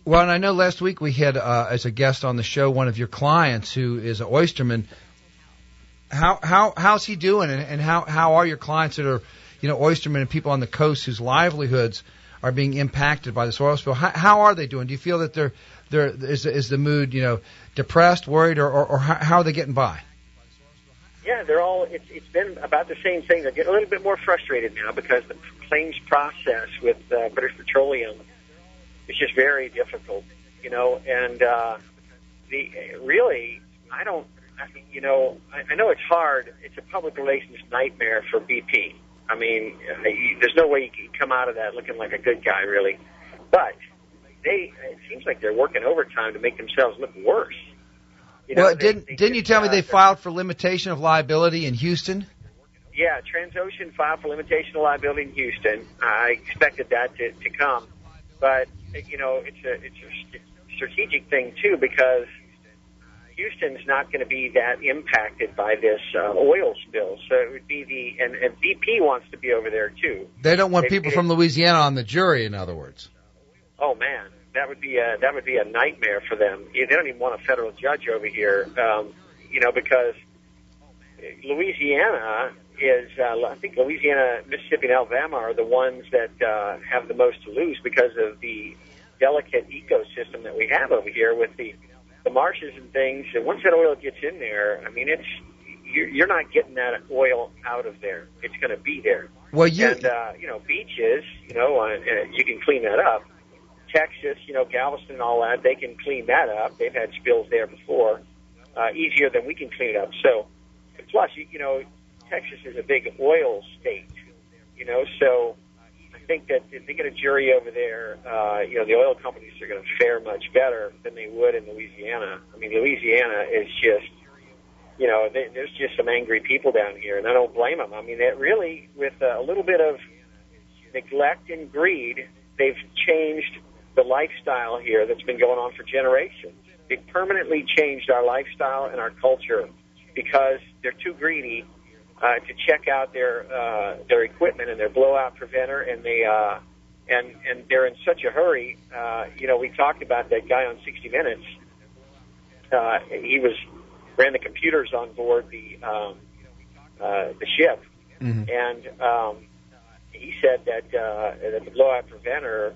Well, and I know last week we had as a guest on the show one of your clients who is an oysterman. How's he doing, and how are your clients that are, oystermen and people on the coast whose livelihoods are being impacted by this oil spill? How are they doing? Do you feel that is the mood, depressed, worried, or how are they getting by? Yeah, they're all. It's been about the same thing. They're getting a little bit more frustrated now because the claims process with British Petroleum is just very difficult, and I know it's hard. It's a public relations nightmare for BP. I mean, there's no way you can come out of that looking like a good guy, really. But it seems like they're working overtime to make themselves look worse. Didn't you tell me they filed for limitation of liability in Houston? Yeah, Transocean filed for limitation of liability in Houston. I expected that to come. But, it's a strategic thing, too, because Houston's not going to be that impacted by this oil spill. So it would be and BP wants to be over there, too. They don't want people from Louisiana on the jury, in other words. Oh, man. That would be a nightmare for them. They don't even want a federal judge over here, because Louisiana is, I think Louisiana, Mississippi, and Alabama are the ones that have the most to lose because of the delicate ecosystem that we have over here with the marshes and things. And once that oil gets in there, I mean, you're not getting that oil out of there. It's going to be there. Well, beaches, you can clean that up. Texas, Galveston and all that, they can clean that up. They've had spills there before, easier than we can clean it up. So, plus, Texas is a big oil state, so I think that if they get a jury over there, the oil companies are going to fare much better than they would in Louisiana. I mean, Louisiana is just, there's just some angry people down here, and I don't blame them. I mean, it really, with a little bit of neglect and greed, they've changed the lifestyle here that's been going on for generations. They've permanently changed our lifestyle and our culture because they're too greedy to check out their equipment and their blowout preventer, and and they're in such a hurry. We talked about that guy on 60 Minutes. He ran the computers on board the ship, mm-hmm. and he said that the blowout preventer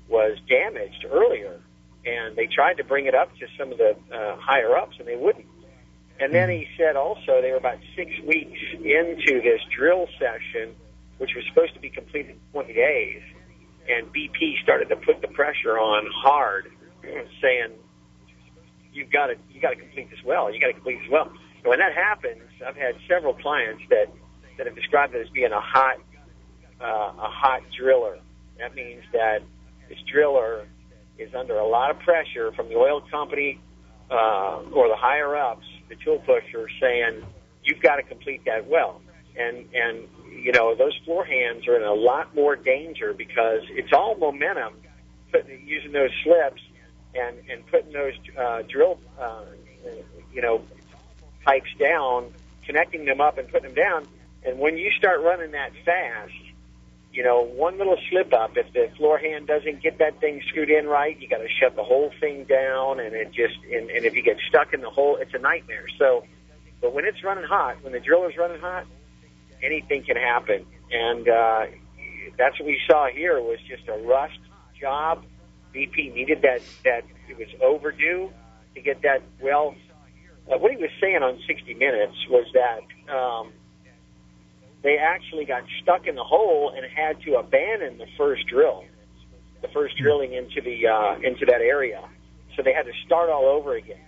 was damaged earlier, and they tried to bring it up to some of the higher-ups, and they wouldn't. And then he said also they were about 6 weeks into this drill session, which was supposed to be completed in 20 days, and BP started to put the pressure on hard, saying, you got to complete this well. You got to complete this well. And when that happens, I've had several clients that have described it as being a hot driller. That means that this driller is under a lot of pressure from the oil company or the higher-ups, the tool pusher, saying, you've got to complete that well. And those floor hands are in a lot more danger because it's all momentum, using those slips and putting those drill, pipes down, connecting them up and putting them down. And when you start running that fast, one little slip up, if the floor hand doesn't get that thing screwed in right, you got to shut the whole thing down, and and if you get stuck in the hole, it's a nightmare. So, but when it's running hot, when the driller's running hot, anything can happen, and that's what we saw here was just a rushed job. BP needed that it was overdue to get that well. What he was saying on 60 Minutes was that they actually got stuck in the hole and had to abandon the first drilling into that area. So they had to start all over again.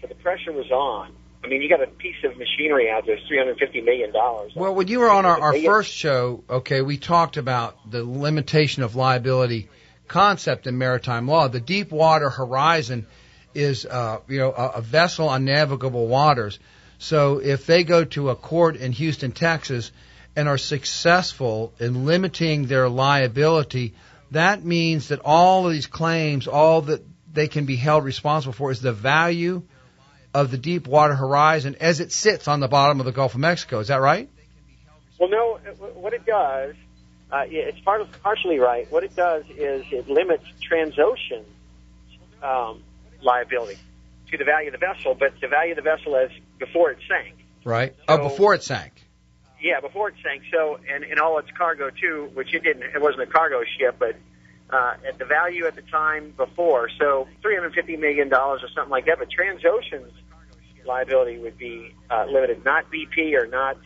So the pressure was on. I mean, you got a piece of machinery out there, $350 million. Well, when you were on our first show, we talked about the limitation of liability concept in maritime law. The Deepwater Horizon is, a vessel on navigable waters. So if they go to a court in Houston, Texas, and are successful in limiting their liability, that means that all of these claims, all that they can be held responsible for is the value of the Deepwater Horizon as it sits on the bottom of the Gulf of Mexico. Is that right? Well, no. What it does, it's partially right. What it does is it limits Transocean's liability to the value of the vessel, but the value of the vessel as before it sank. Right. So, before it sank. Yeah, before it sank. So, and all its cargo too, which it wasn't a cargo ship, but at the value at the time before. So $350 million or something like that. But Transocean's liability would be limited, not BP or not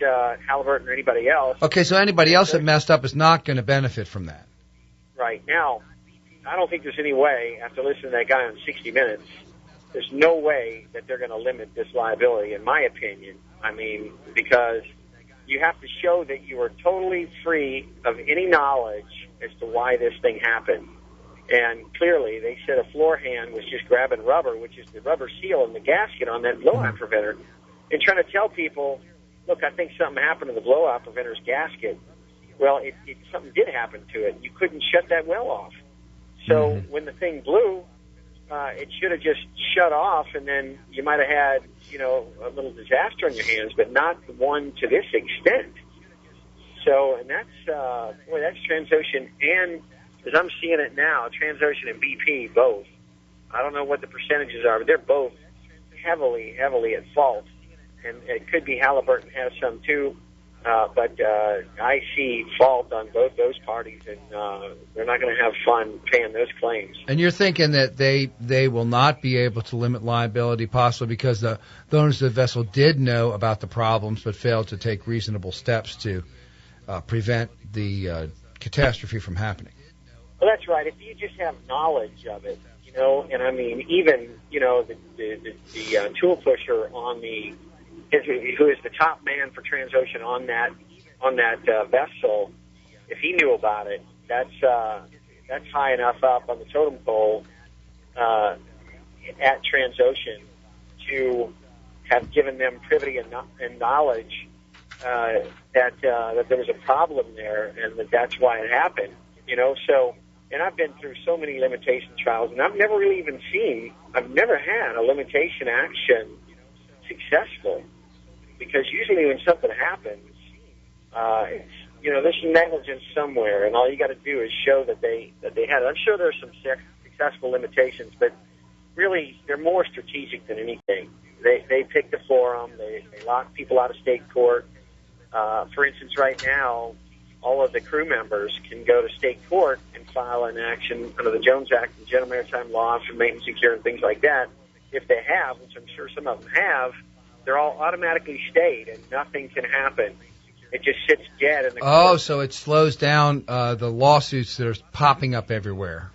Halliburton or anybody else. Okay, so anybody else that messed up is not going to benefit from that. Right. Now, I don't think there's any way, after listening to that guy on 60 Minutes, there's no way that they're going to limit this liability, in my opinion. I mean, because you have to show that you are totally free of any knowledge as to why this thing happened. And clearly, they said a floor hand was just grabbing rubber, which is the rubber seal in the gasket on that blowout preventer, and trying to tell people, look, I think something happened to the blowout preventer's gasket. Well, something did happen to it. You couldn't shut that well off. So when the thing blew, it should have just shut off, and then you might have had, a little disaster on your hands, but not one to this extent. So, and that's Transocean, and as I'm seeing it now, Transocean and BP both. I don't know what the percentages are, but they're both heavily at fault, and it could be Halliburton has some too. But I see fault on both those parties, and they're not going to have fun paying those claims. And you're thinking that they will not be able to limit liability, possibly because the owners of the vessel did know about the problems but failed to take reasonable steps to prevent the catastrophe from happening. Well, that's right. If you just have knowledge of it, and I mean, even the tool pusher on who is the top man for Transocean on that vessel, if he knew about it, that's high enough up on the totem pole at Transocean to have given them privity and knowledge that there was a problem there, and that's why it happened. So, and I've been through so many limitation trials, and I've never had a limitation action successful. Because usually when something happens, there's some negligence somewhere, and all you got to do is show that they had it. I'm sure there's some successful limitations, but really they're more strategic than anything. They pick the forum, they lock people out of state court. For instance, right now, all of the crew members can go to state court and file an action under the Jones Act and General Maritime Law for maintenance and cure and things like that. If they have, which I'm sure some of them have, they're all automatically stayed, and nothing can happen. It just sits dead in the court. Oh, so it slows down the lawsuits that are popping up everywhere.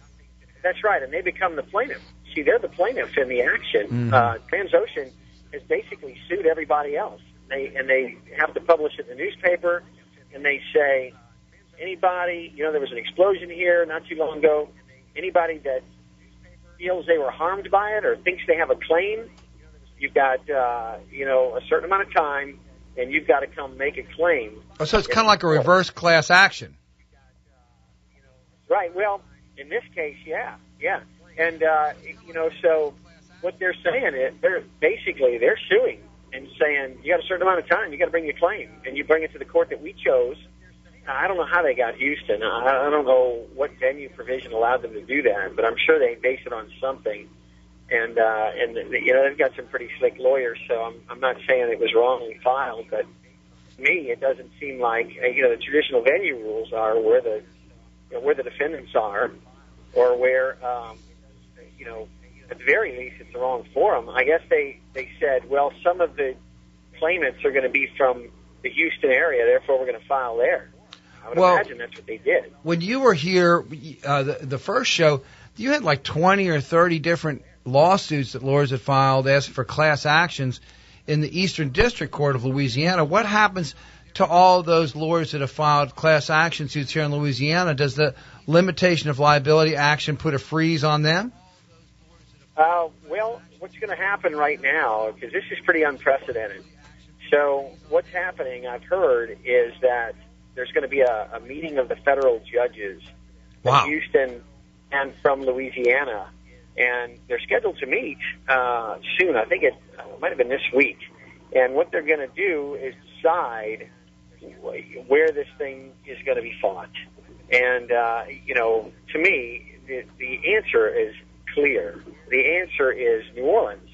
That's right, and they become the plaintiff. See, they're the plaintiff in the action. Transocean has basically sued everybody else. They have to publish it in the newspaper, and they say, anybody, there was an explosion here not too long ago, anybody that feels they were harmed by it or thinks they have a claim, you've got, a certain amount of time, and you've got to come make a claim. Oh, so it's kind of like a reverse class action. Right. Well, in this case, yeah. And, so what they're saying is they're suing and saying you got a certain amount of time, you got to bring your claim, and you bring it to the court that we chose. I don't know how they got Houston. I don't know what venue provision allowed them to do that, but I'm sure they base it on something. And they've got some pretty slick lawyers, so I'm not saying it was wrongly filed, but to me, it doesn't seem like, the traditional venue rules are where the defendants are, or where, at the very least, it's the wrong forum. I guess they said, well, some of the claimants are going to be from the Houston area, therefore we're going to file there. I would imagine that's what they did. When you were here, the first show, you had like 20 or 30 different lawsuits that lawyers had filed asking for class actions in the Eastern District Court of Louisiana. What happens to all those lawyers that have filed class action suits here in Louisiana? Does the limitation of liability action put a freeze on them? Well, what's going to happen right now, because this is pretty unprecedented. So what's happening, I've heard, is that there's going to be a meeting of the federal judges from Houston and from Louisiana, and they're scheduled to meet soon. I think it might have been this week. And what they're going to do is decide where this thing is going to be fought. And, to me, the answer is clear. answer is New Orleans.